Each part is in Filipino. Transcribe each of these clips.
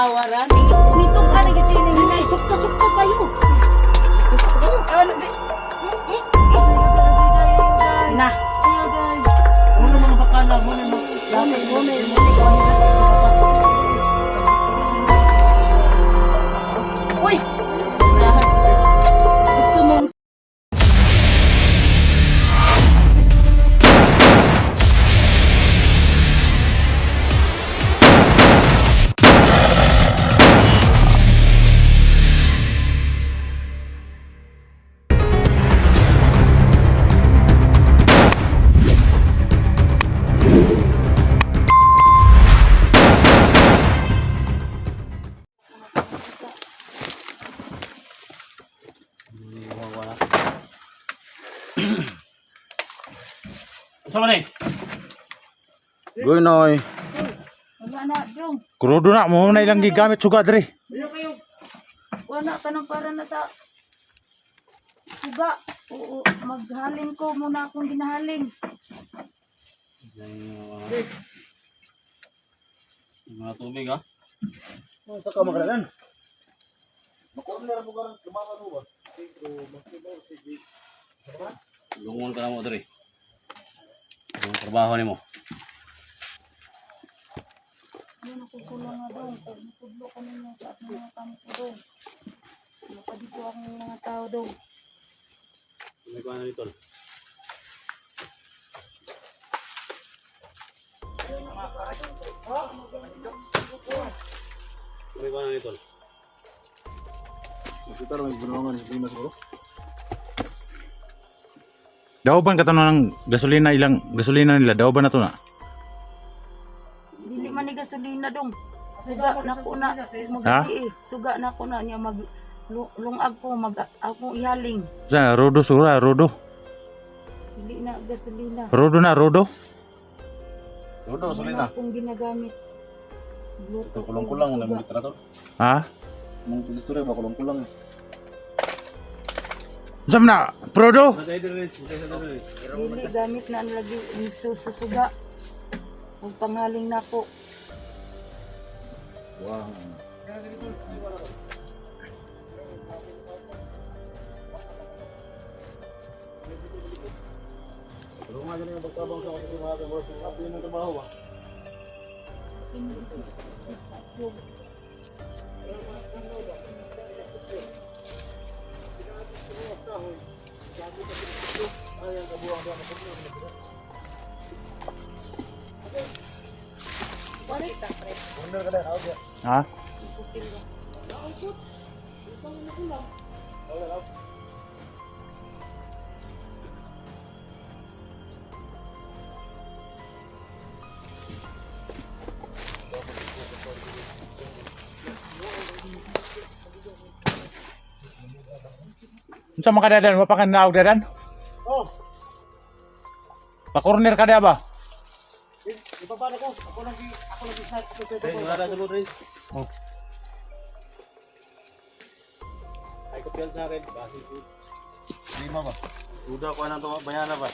Tawaran. Nito ka na kasi hinay. Sukta-sukta kayo. Ano si? Na. Ano mga bakala mo na Uy! Gusto mong sama nih. Gunoy. wala na, dong. Kurudo na mo na ilang gigamit suga diri. Wala ka nang para na sa suga. Oo, maghalin ko muna akong ginahalin. Mga tubig ha? Sa ka magdalan. Lungon ka na mo diri. Ang trabaho nimo. Yun, nakukulang nga dong. Pag napudlo ka ninyo sa ating mga kampo dong. Napadito akong mga tao dong. May kuha na dito. May kuha na dito. Kita ra may bunungan sa Pimas ko. Daoban ka tanon ng gasolina nila daoban na to na. Dili man ni gasolina dong. Suga na ko na. Ha? Suga na ko na niya mag lungag ko mag ako ihaling. Sa rodo sura rodo. Dili na gasolina. Rodo na rodo. Rodo, Ano solid na. akong ginagamit. Luto ko Kulang-kulang ng na suga. mga literator. Ha? Mong tulis-tulis ba kulang-kulang. Sam na prodo. Masay diri, masay diri. Dili gamit na lagi mixo sa suga. Ug panghaling nako. Wow. Tulungan dyan yung pagtabang sa mga boss. Abli mo trabaho ba? Ha? Unsa man ka dadan? Wa pa ka naog dadan? Oh, Pa-corner ka da ba? ipapano ko. Ako lagi start. Ako wala sa lodrin. Oh. Ay ko piyan sa akin. Basi ko. Lima ba? Uda ko anang to bayana ba?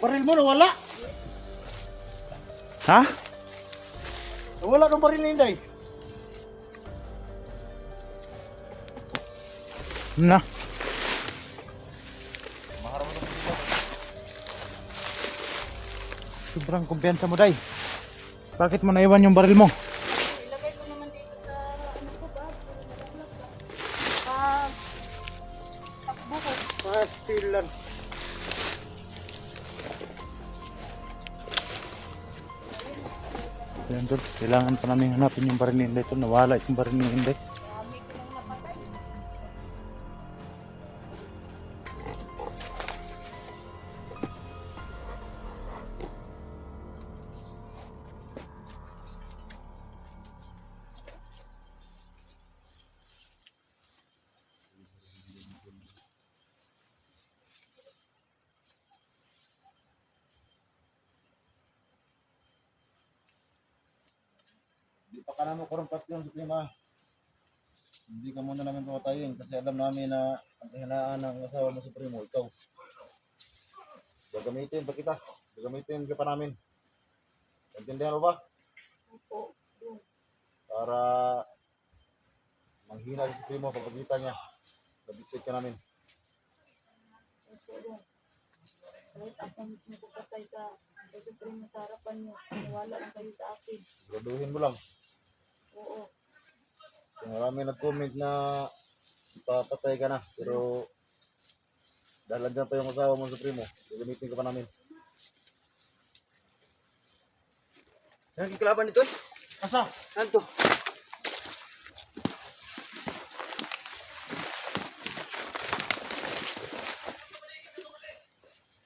Baril mo nawala. Ha? Nawala ng baril ni Inday. Na. Sobrang kumpiyansa mo, Day. Bakit mo naiwan yung baril mo? Ilagay ko naman dito sa ano ko ba? Pag takbo ko. Pastilan. Yan, Tol. Kailangan pa namin hanapin yung baril ni Inday. Tol. Nawala yung baril ni Inday. Marami ko nang napatay. baka naman kurumpat yung Suprema. Hindi ka muna namin pumatayin kasi alam namin na ang kahinaan ng asawa mo Supremo, ikaw. Gagamitin pa kita. Gagamitin ka pa namin. Intindihan mo ba? Opo. Para manghina si Supremo papagitan niya. Nabitsit ka namin. Opo, Dong. Kahit ako mismo pagkatay sa Supremo sa harapan niyo, wala lang kayo sa akin. Graduhin mo lang. Oo. So, marami nag-comment na ipapatay ka na. Pero dahil andyan pa yung asawa mo Supremo, gagamitin ka pa namin. Yang kikelaban itu? Asa? Nanto.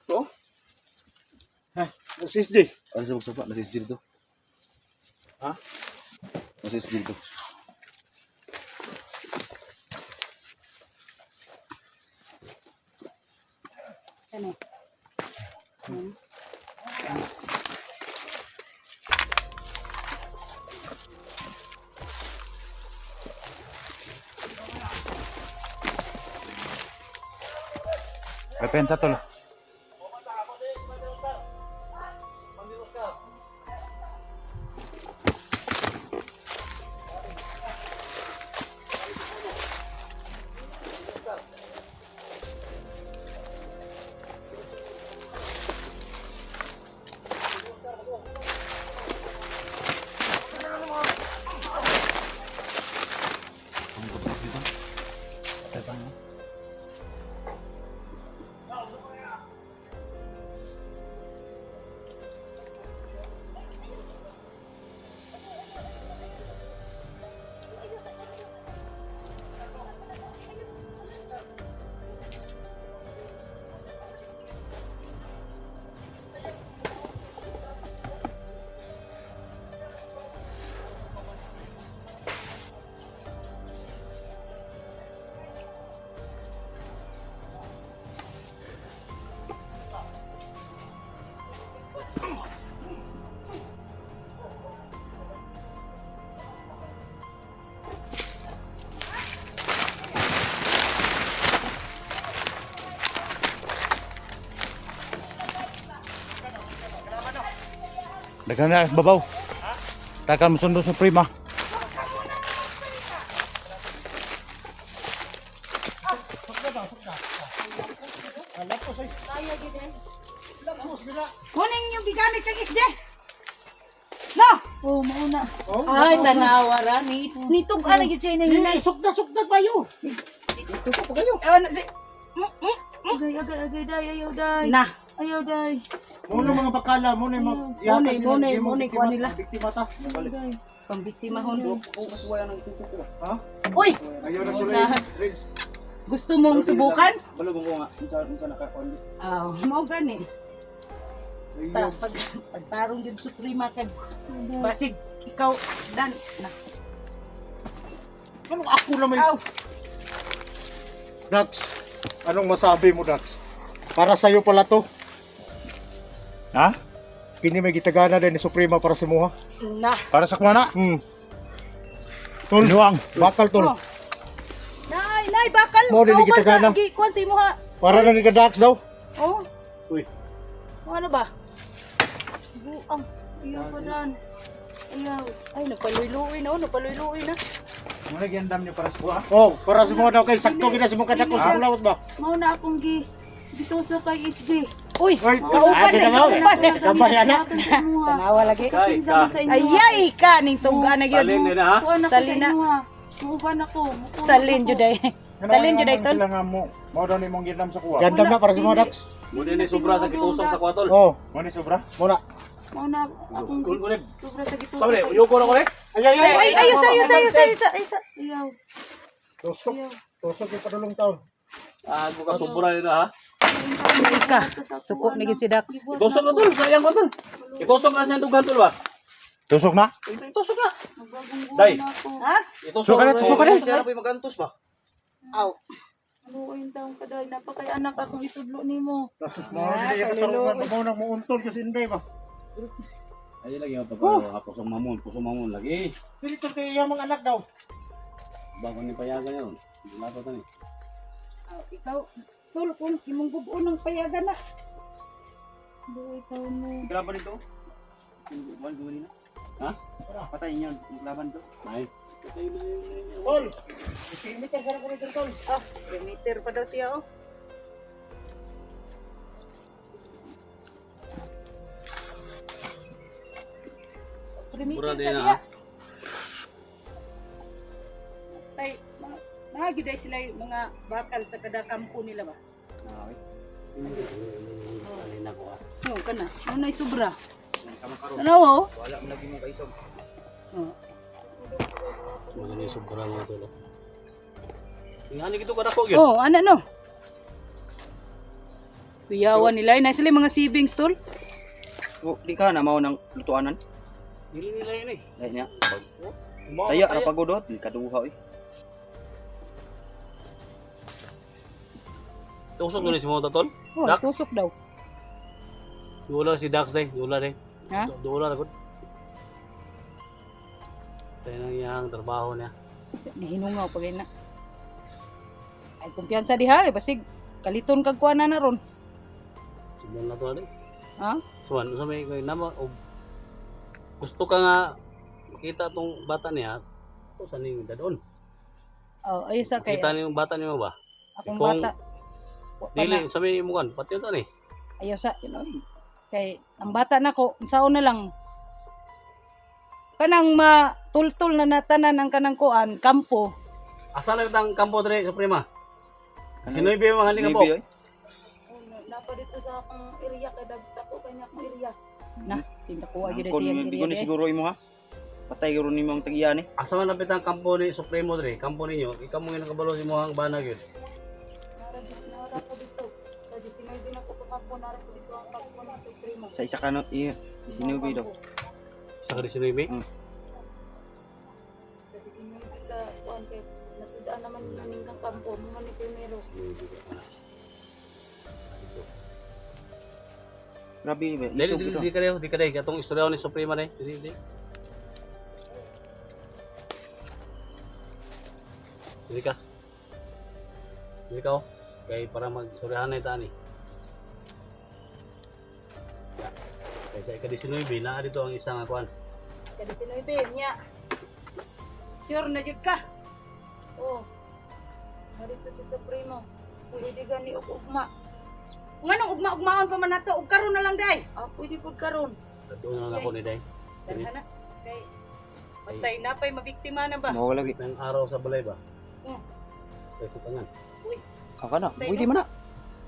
Oh? Hah, SSD. Ada sebab sebab nasi sijil itu. Hah? Nasi sijil itu. Ano? Repensa tol. Dagan na babaw. Takal mo sundo sa Suprema. Kuning yung gigamit kang isde. No. Oh, mauna. Ay, tanawara ni nitong ana gid siya na hinay. Sugda pa yun. Ano si Agay, day, ayaw, day. na. Ayaw, day. Muna mga bakala, muna yung Muna, kuha nila. biktima ta. Day. Pambiktima hon. Ha? Uy, Ayaw na Usahan. Rins. gusto mong subukan? Balubong ko nga. Unsa nakakuan. Ah, mao gani. Ayaw. Pagtarong jud Suprema kag basig ikaw dan na. Ano ako na may... Aw, Dax, anong masabi mo, Dax? Para sa'yo pala to. Ha? Kini may gitagana din ni Suprema para sa muha. na. Para sa kumana. Tol, Luwang. bakal tol. Oh. Nay, bakal. Mo din kauban kita gana. sa kuan si mo ha. Para na ni ka Dax daw. Oh. Uy. Ano ba? Buang. Ayaw ko dan. Ayaw. Ay, napaluyluoy na, napaluyluoy na. Muna giandam niyo para sa kuha. Oh, para sa muha daw kay sakto gina sa mga kadako sa lawat ba? Mauna akong gituso kay SG. Uy, Oy, kauban ate na, na mo. kauban. Kabayan na. Tanawa lagi. Kinsa man sa inyo. Ayay ka ning tungga na gyud. ha. Kuha na ko sa Salina. inyo ha. Muuban ako. Mukuha Salin ako. jud ay. Salin jud ay tol. Sila nga mo. Mao daw ni mong giandam sa kuha. Gandam na para sa mga Dax. Muna ni sobra sa gitusok sa kwatol. Oh, Mo ni sobra. muna. Mauna akong Kunib. sobra sa gituso. Sabi, uyoko na ko ni. Ay, ayo sayo. Ayaw. Tusok. Tusok yung padulong taon. Ako ka sobra nila ha. Ika. Suko ni gid si Dax. Itusok na tol, sayang ko tol. Itusok na siyang dugan tol ba? Tusok na. Itusok na. Day. Ha? Itusok Suka na, suka na. Siya na po yung magantos ba? Aw. Ano yung taong kaday? Napakay anak akong itudlo nimo. Mga hindi yung katarungan mo nang muuntol kasi hindi ba? Ay lagi yung pagkakaroon. Pusong mamon lagi. Pilito kayo yung mga anak daw. Bago ni payagan yun. Wala pa tani. Ikaw, tol, kung imong bubuo ng payagan na. Ikaw mo. Laban ito? Buwan gawin na. Ha? Patay niyo yung laban to. Ay. Patay na yun. Tol, meter ka na ko nito, tol. Meter pa daw siya, oh. Mura Meter din sa na, diha. ha? Tay, mga giday sila yung mga bakal sa kada kampo nila ba? Okay. Alin ako ah. Oo, kana. Ano na sobra? Kamakaroon. Ano, oh? Wala mo lagi mo kaisog. Oh. Mga ni sobra mga tulo. Ingani gito kada ko gyud. Oh, ano no? Piyawan nila. Na sila yung mga savings, tol. O, di ka na mao nang lutuanan. Dili nila yun eh. Dahil niya. Mo Taya ra pagodot, di kaduha eh. Tusok ni si mga tol. Oh, Dax? tusok daw. Dula si Dax day, dula day. Ha? Dula ra gud. Tayo nang iyang trabaho niya. Nahinungaw pa na. Ay, kumpiyansa diha. Basig, kaliton kag kuha na ron. Subon na to day. Ha? Suwan, sa may kay nama og gusto ka nga makita tong bata niya. To sa ning dadon. Oh, ay sa kay Kita niyo bata niyo ba? akong kung- bata. Wa pa na. Dili sa may imukan, pati to ni. Ayaw sa, kay ang bata na ko, sao na lang, kanang matultol na natanan ang kanang kuan, kampo. Asa lang tang kampo dire sa prima? Sinoy ba mga kampo? Sinibi, oy. Napa dito sa akong area kay dagta ko kanya akong area. Na, tinda ko agad Kon siya di ko ni siguro imo ha. Patay guro nimo ang tagiyan eh. Asa man lapit ang kampo ni Supremo dire? Kampo ninyo, ikaw mo nga nakabalo si mohang banag yun. Nara ko dito. Kasi sinabi na ko kapag nara ko dito ang pagpo na Supremo. Sa isa ka no, iya. Sinibi daw. Sa ka di sinoy ba? Kasi sinabi ka kuan kay natudaan naman naning kang kampo mo man ni primero. Grabe ba. Dili Isog dili ito. di ka dayo katong istorya ni Supremo ni. Dili. Dili ka. Dili ka oh. Kay para mag-istoryahan na itani. Kaya sa ika-19, naa dito ang isang akuan. Kasi sinabi niya, sure na jud ka. Oh. Narito si Supremo. Pwede gani og ugma. Kung anong ugma-ugmaon pa man nato, ug karon na lang day. Pwede pud karon. Doon na lang ako ni Day. Dalhana, kay patay na pa'y mabiktima na ba? Mao lagi. Nang araw sa balay ba? Hmm. Kaya sa tangan. Aka na. Pwede man na.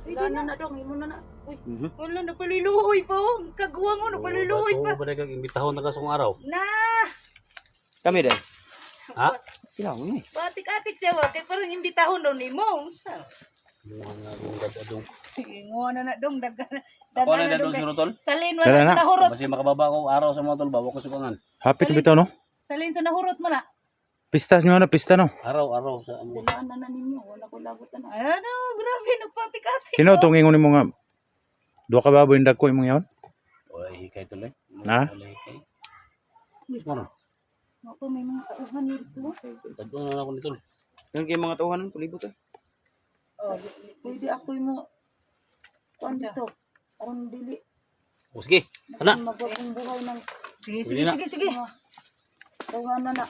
Wala na dong, imo na na. Mhm. Wala na paliluhoy pa oh. Kagawa mo na paliluhoy pa. Oo, ba kang imbitahon na kasong araw? Na, Kami dai. Ha? Ilaw ni. batik-atik siya wa kay parang imbitahon daw nimo. Sa. Yung mga gadadong. Ingo na dong dagan. Ako na Dagan dadong na si Rotol. Salin mo Tara na sa na. nahurot. Basi makababa ko araw sa mga tol ba? Wako sukangan. Happy to bitaw no? Salin sa nahurot mo na. Pista nyo na, pista no? Araw sa amo. Wala na ninyo, wala ko lagot na. Ano, grabe nagpatik-atik. Sino itong ingon mo nga duha ka baboy ndag ko imong yaon? Oy, hikay tuloy. Ha? Wala hikay. Ano? Ako may mga tauhan dito. Dadong na ako nito. Yan kay mga tawhanan palibot eh. Oh, Pwede ako mo kuan dito. Aron dili O sige, sana. magwagong buhay ng sige, Pwede na. sige. tauhan na.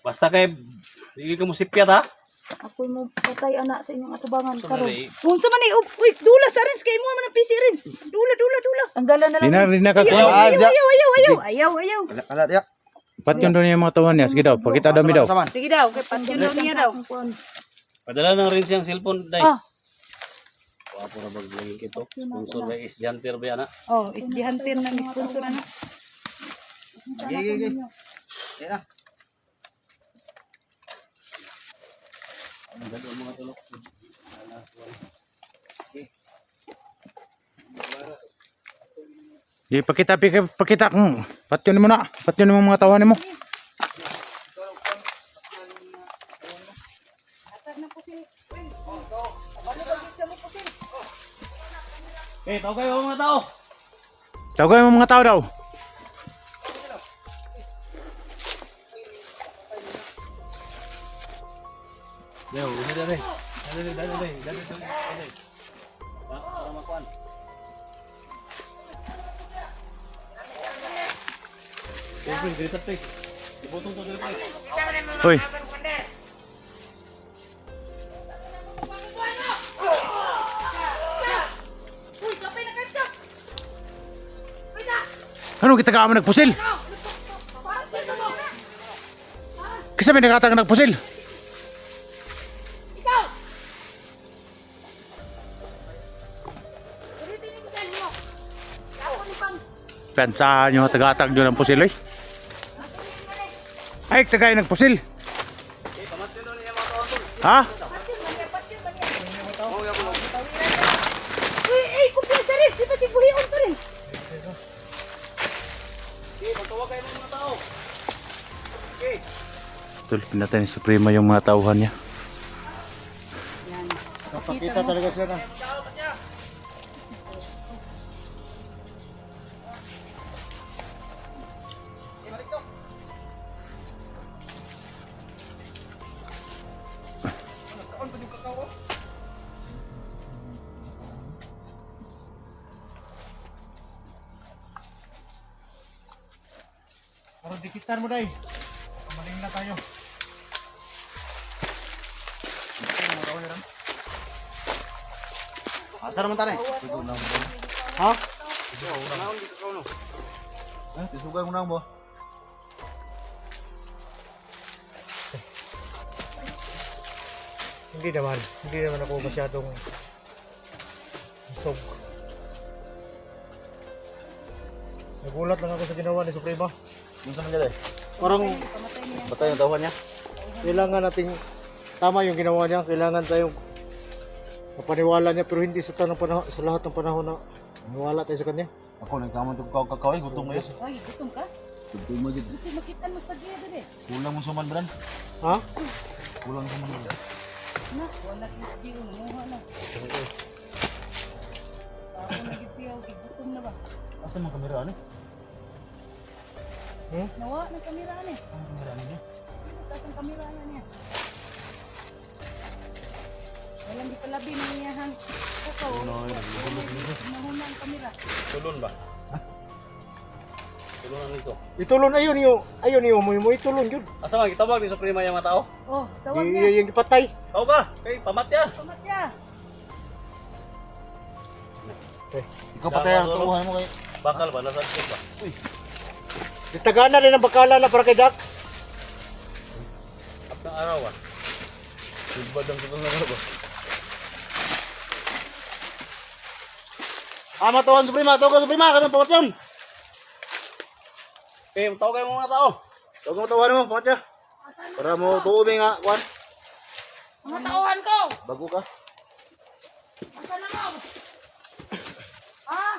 Basta kay hindi ka mo sipyat ha. Ako mo patay anak sa inyong atubangan So, karon. nari, Unsa man ni uy, dula sa rins kay mo man ang PC rins. Dula. Ang gala na lang. Rina ka Ayaw. Kala dia. patyon daw niya mga tawahan niya. Sige daw, pakita daw mi daw. Sige daw, kay patyon daw niya daw. padala ng rin siyang cellphone dai. Ah. Wapo na baglagay kito. Sponsor by is Janter ba ana? Oh, is di hunter na ni sponsor na. Gigi. Yan na. Ang gado mga tulok. Pakita kung patyon mo na. Patyon mo mga tawahan mo. Eh, tao kayo mga tao. Tawagay mo mga tao daw. Yo, ini dali. Dali. Para makuan. Pre, dito pre. Ibutong to dito pre. Hoy. Ano kita ka nagpusil? Kasi may nakatang nagpusil. Pensahan nyo tagatag nyo ng pusil eh. Ay, tagay nagpusil. Ha? Uy, kumpiyansa rin. Di ba si Buhion to rin? Okay, magtawag kayo ng mga tao. Okay. Tulpin natin sa prima yung mga tauhan niya. Yan. Napakita talaga siya na. Parang dikitan mo dai. Kamaling na tayo. Asa naman tani? Siguro na mo. Ha? Tisugan mo na mo. Hindi naman ako masyadong isog. Nagulat lang ako sa ginawa ni Suprema. Kung saan man dali? Parang Batay ang tauhan niya. kailangan nating tama yung ginawa niya. Kailangan tayong mapaniwala niya pero hindi sa panahon, sa lahat ng panahon na maniwala tayo sa kanya. Ako nagkamon to kakaway, gutom mo yun. Ay, gutom ka? Gutom mo yun. Kasi makita mo sa gaya din eh. Kulang mo suman bran. Ha? Kulang suman bran. Na, wala kang siyo, namuha na. Ako nagisiyaw, gutom na ba? Asa man kamera ni? Nawa ng kamera ni. Ang kamera niya. Tapos ang kamera na niya. Walang di palabi ng iyahan. Kako, mahuna ang kamera. Tulon ba? Tulon ang ito. Itulon ayun yung mo itulon yun. Asa man gitawag ni Suprema yung mga tao? Oh, tawag niya. Yung ipatay. Tao ka? Kay pamatya. Pamatya. Ikaw patay ang tauhan mo kay. Bakal ba nasa ko ba? Itagana rin ang bakala na para kay Dak. At ng araw ah. Ibad ang tutong na ba? Matuhan Suprema, tawag ka Suprema, kanang pamat yun. Okay, tawag kayo mga tao. Tawag mo tawahan mo, pamat siya. Para mo tuumi nga, kuhan. Mga tauhan ko. Bago ka. Asa na mo? Ah?